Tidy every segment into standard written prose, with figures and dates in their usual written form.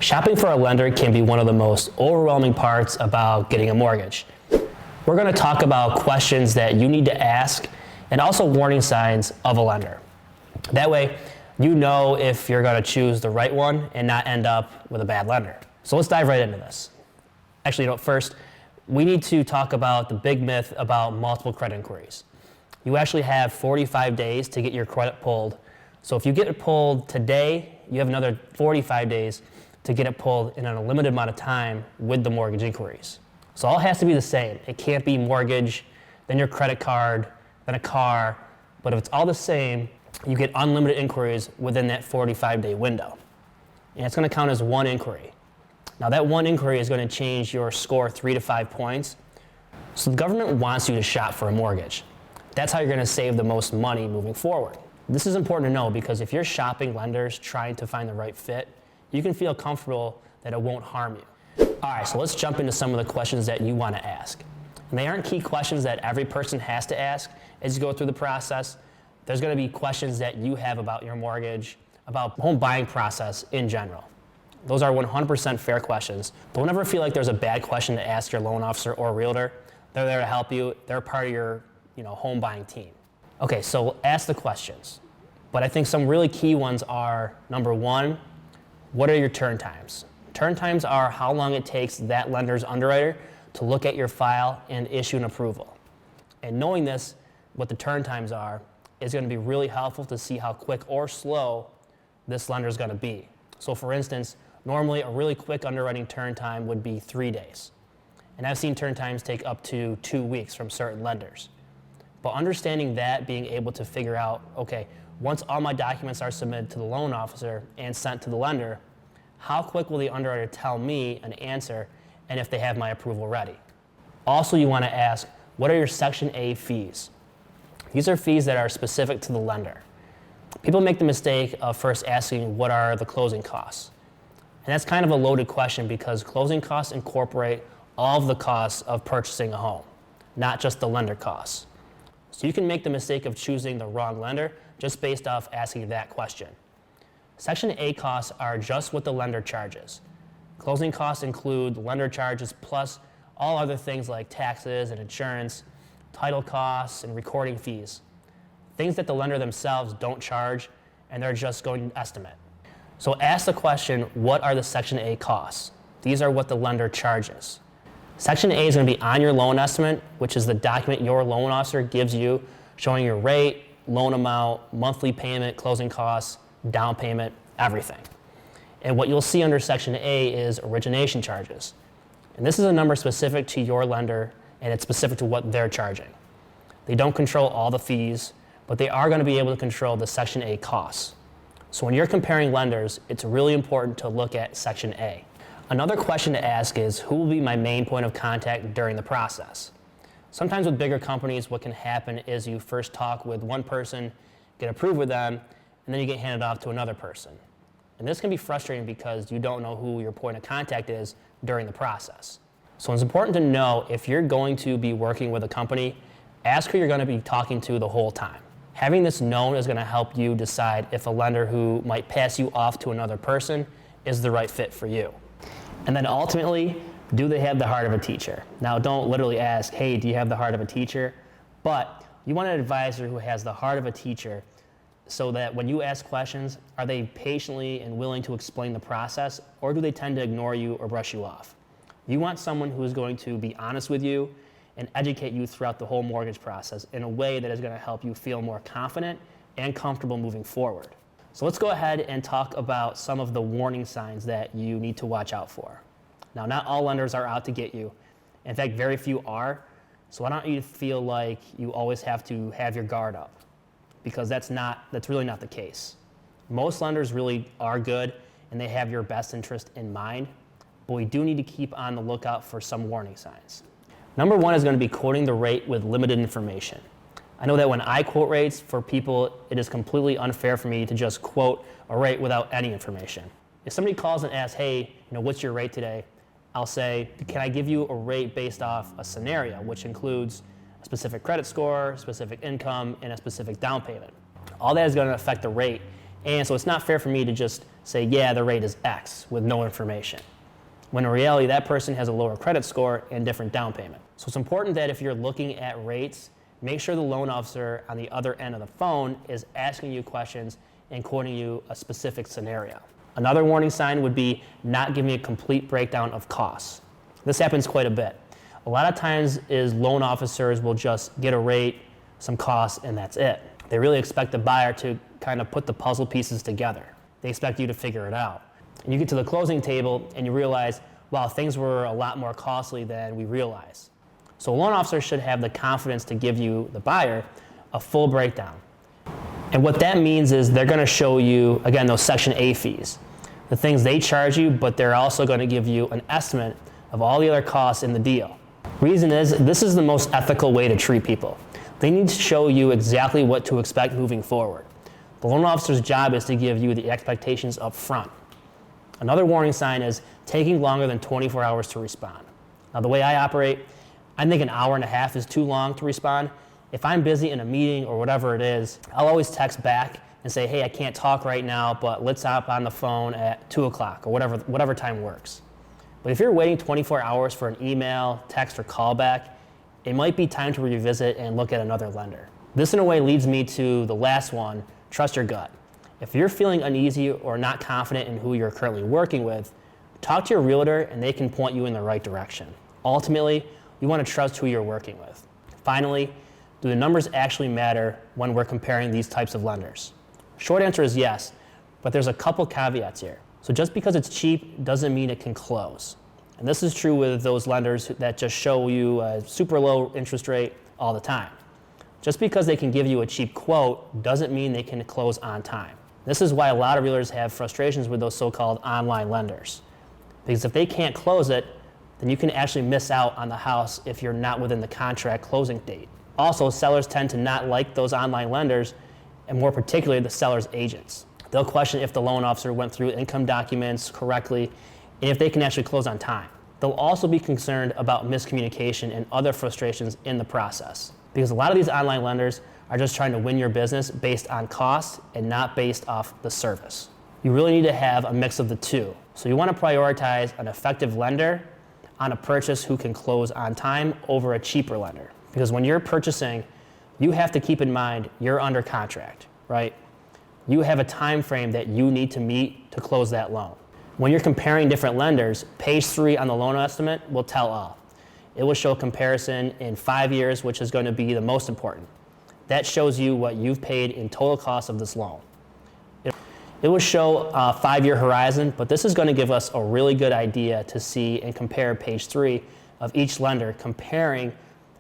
Shopping for a lender can be one of the most overwhelming parts about getting a mortgage. We're going to talk about questions that you need to ask and also warning signs of a lender. That way, you know if you're going to choose the right one and not end up with a bad lender. So let's dive right into this. Actually, first, we need to talk about the big myth about multiple credit inquiries. You actually have 45 days to get your credit pulled. So if you get it pulled today, you have another 45 days to get it pulled in a limited amount of time with the mortgage inquiries. So all has to be the same. It can't be mortgage, then your credit card, then a car. But if it's all the same, you get unlimited inquiries within that 45-day window. And it's going to count as one inquiry. Now that one inquiry is going to change your score 3 to 5 points. So the government wants you to shop for a mortgage. That's how you're going to save the most money moving forward. This is important to know because if you're shopping lenders trying to find the right fit, you can feel comfortable that it won't harm you. All right, so let's jump into some of the questions that you want to ask. And they aren't key questions that every person has to ask as you go through the process. There's going to be questions that you have about your mortgage, about the home buying process in general. Those are 100% fair questions. Don't ever feel like there's a bad question to ask your loan officer or realtor. They're there to help you. They're part of your home buying team. Okay, so ask the questions. But I think some really key ones are, number one, what are your turn times? Turn times are how long it takes that lender's underwriter to look at your file and issue an approval. And knowing this, what the turn times are, is going to be really helpful to see how quick or slow this lender is going to be. So for instance, normally a really quick underwriting turn time would be 3 days. And I've seen turn times take up to 2 weeks from certain lenders. But understanding that, being able to figure out, okay, once all my documents are submitted to the loan officer and sent to the lender, how quick will the underwriter tell me an answer and if they have my approval ready? Also, you want to ask, what are your Section A fees? These are fees that are specific to the lender. People make the mistake of first asking, what are the closing costs? And that's kind of a loaded question because closing costs incorporate all of the costs of purchasing a home, not just the lender costs. So you can make the mistake of choosing the wrong lender just based off asking that question. Section A costs are just what the lender charges. Closing costs include lender charges plus all other things like taxes and insurance, title costs, and recording fees. Things that the lender themselves don't charge and they're just going to estimate. So ask the question, what are the Section A costs? These are what the lender charges. Section A is going to be on your loan estimate, which is the document your loan officer gives you showing your rate, loan amount, monthly payment, closing costs, down payment, everything. And what you'll see under Section A is origination charges. And this is a number specific to your lender, and it's specific to what they're charging. They don't control all the fees, but they are going to be able to control the Section A costs. So when you're comparing lenders, it's really important to look at Section A. Another question to ask is, who will be my main point of contact during the process? Sometimes with bigger companies, what can happen is you first talk with one person, get approved with them, and then you get handed off to another person. And this can be frustrating because you don't know who your point of contact is during the process. So it's important to know if you're going to be working with a company, ask who you're going to be talking to the whole time. Having this known is going to help you decide if a lender who might pass you off to another person is the right fit for you. And then ultimately, do they have the heart of a teacher? Now, don't literally ask, hey, do you have the heart of a teacher? But you want an advisor who has the heart of a teacher so that when you ask questions, are they patiently and willing to explain the process, or do they tend to ignore you or brush you off? You want someone who is going to be honest with you and educate you throughout the whole mortgage process in a way that is going to help you feel more confident and comfortable moving forward. So let's go ahead and talk about some of the warning signs that you need to watch out for. Now, not all lenders are out to get you. In fact, very few are. So I don't want you to feel like you always have to have your guard up, because that's really not the case. Most lenders really are good and they have your best interest in mind, but we do need to keep on the lookout for some warning signs. Number one is going to be quoting the rate with limited information. I know that when I quote rates for people, it is completely unfair for me to just quote a rate without any information. If somebody calls and asks, hey, what's your rate today? I'll say, can I give you a rate based off a scenario, which includes a specific credit score, specific income, and a specific down payment. All that is going to affect the rate, And so it's not fair for me to just say, yeah, the rate is X with no information, when in reality that person has a lower credit score and different down payment. So it's important that if you're looking at rates, make sure the loan officer on the other end of the phone is asking you questions and quoting you a specific scenario. Another warning sign would be not giving a complete breakdown of costs. This happens quite a bit. A lot of times loan officers will just get a rate, some costs, and that's it. They really expect the buyer to kind of put the puzzle pieces together. They expect you to figure it out. And you get to the closing table and you realize, wow, things were a lot more costly than we realized. So a loan officer should have the confidence to give you, the buyer, a full breakdown. And what that means is they're going to show you, again, those Section A fees, the things they charge you, but they're also going to give you an estimate of all the other costs in the deal. Reason is, this is the most ethical way to treat people. They need to show you exactly what to expect moving forward. The loan officer's job is to give you the expectations up front. Another warning sign is taking longer than 24 hours to respond. Now, the way I operate, I think an hour and a half is too long to respond. If I'm busy in a meeting or whatever it is, I'll always text back and say, hey, I can't talk right now, but let's hop on the phone at 2 o'clock or whatever time works. But if you're waiting 24 hours for an email, text, or call back, it might be time to revisit and look at another lender. This in a way leads me to the last one, trust your gut. If you're feeling uneasy or not confident in who you're currently working with, talk to your realtor and they can point you in the right direction. Ultimately, you want to trust who you're working with. Finally, do the numbers actually matter when we're comparing these types of lenders? Short answer is yes, but there's a couple caveats here. So just because it's cheap doesn't mean it can close. And this is true with those lenders that just show you a super low interest rate all the time. Just because they can give you a cheap quote doesn't mean they can close on time. This is why a lot of realtors have frustrations with those so-called online lenders. Because if they can't close it, then you can actually miss out on the house if you're not within the contract closing date. Also, sellers tend to not like those online lenders, and more particularly the seller's agents. They'll question if the loan officer went through income documents correctly and if they can actually close on time. They'll also be concerned about miscommunication and other frustrations in the process. Because a lot of these online lenders are just trying to win your business based on cost and not based off the service. You really need to have a mix of the two. So you want to prioritize an effective lender on a purchase who can close on time over a cheaper lender. Because when you're purchasing, you have to keep in mind you're under contract, right? You have a time frame that you need to meet to close that loan. When you're comparing different lenders, page 3 on the loan estimate will tell all. It will show a comparison in 5 years, which is going to be the most important. That shows you what you've paid in total cost of this loan. It will show a 5-year horizon, but this is going to give us a really good idea to see and compare page 3 of each lender, comparing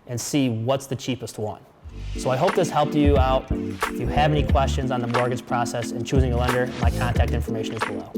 and see what's the cheapest one. So I hope this helped you out. If you have any questions on the mortgage process and choosing a lender, my contact information is below.